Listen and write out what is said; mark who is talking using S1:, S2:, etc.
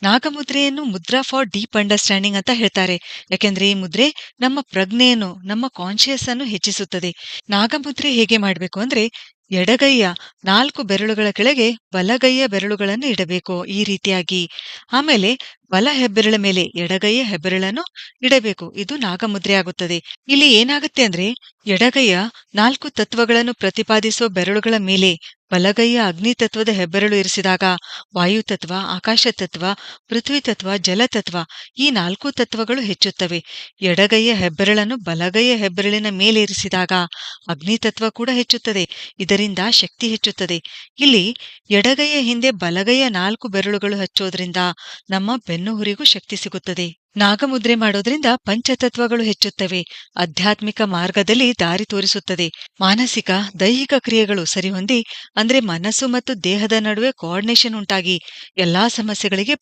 S1: ನಾಗಮುದ್ರೆಯನ್ನು Mudra for deep understanding ಅಂತ ಹೇಳ್ತಾರೆ. ಯಾಕೆಂದ್ರೆ ಈ ಮುದ್ರೆ ನಮ್ಮ ಪ್ರಜ್ಞೆಯನ್ನು, ನಮ್ಮ ಕಾನ್ಷಿಯಸ್ ಅನ್ನು ಹೆಚ್ಚಿಸುತ್ತದೆ. ನಾಗಮುದ್ರೆ ಹೇಗೆ ಮಾಡ್ಬೇಕು ಅಂದ್ರೆ, ಎಡಗೈಯ 4 ಬೆರಳುಗಳ ಕೆಳಗೆ ಬಲಗೈಯ ಬೆರಳುಗಳನ್ನು ಇಡಬೇಕು ಈ ರೀತಿಯಾಗಿ. ಆಮೇಲೆ ಬಲ ಹೆಬ್ಬೆರಳ ಮೇಲೆ ಎಡಗೈಯ ಹೆಬ್ಬೆರಳನ್ನು ಇಡಬೇಕು. ಇದು ನಾಗಮುದ್ರೆ ಆಗುತ್ತದೆ. ಇಲ್ಲಿ ಏನಾಗುತ್ತೆ ಅಂದ್ರೆ, ಎಡಗೈಯ 4 ತತ್ವಗಳನ್ನು ಪ್ರತಿಪಾದಿಸುವ ಬೆರಳುಗಳ ಮೇಲೆ ಬಲಗೈಯ ಅಗ್ನಿ ತತ್ವದ ಹೆಬ್ಬೆರಳು ಇರಿಸಿದಾಗ ವಾಯುತತ್ವ, ಆಕಾಶ ತತ್ವ, ಪೃಥ್ವಿ ತತ್ವ, ಜಲತತ್ವ ಈ 4 ತತ್ವಗಳು ಹೆಚ್ಚುತ್ತವೆ. ಎಡಗೈಯ ಹೆಬ್ಬೆರಳನ್ನು ಬಲಗೈಯ ಹೆಬ್ಬೆರಳಿನ ಮೇಲೆ ಇರಿಸಿದಾಗ ಅಗ್ನಿ ತತ್ವ ಕೂಡ ಹೆಚ್ಚುತ್ತದೆ. ಇದರಿಂದ ಶಕ್ತಿ ಹೆಚ್ಚುತ್ತದೆ. ಇಲ್ಲಿ ಎಡಗೈಯ ಹಿಂದೆ ಬಲಗೈಯ 4 ಬೆರಳುಗಳು ಹಚ್ಚೋದ್ರಿಂದ ನಮ್ಮ ಬೆನ್ನುಹುರಿಗೂ ಶಕ್ತಿ ಸಿಗುತ್ತದೆ. ನಾಗಮುದ್ರೆ ಮಾಡೋದ್ರಿಂದ ಪಂಚತತ್ವಗಳು ಹೆಚ್ಚುತ್ತವೆ. ಆಧ್ಯಾತ್ಮಿಕ ಮಾರ್ಗದಲ್ಲಿ ದಾರಿ ತೋರಿಸುತ್ತದೆ. ಮಾನಸಿಕ, ದೈಹಿಕ ಕ್ರಿಯೆಗಳು ಸರಿಹೊಂದಿ, ಅಂದ್ರೆ ಮನಸ್ಸು ಮತ್ತು ದೇಹದ ನಡುವೆ ಕೋಆರ್ಡಿನೇಷನ್ ಉಂಟಾಗಿ ಎಲ್ಲಾ ಸಮಸ್ಯೆಗಳಿಗೆ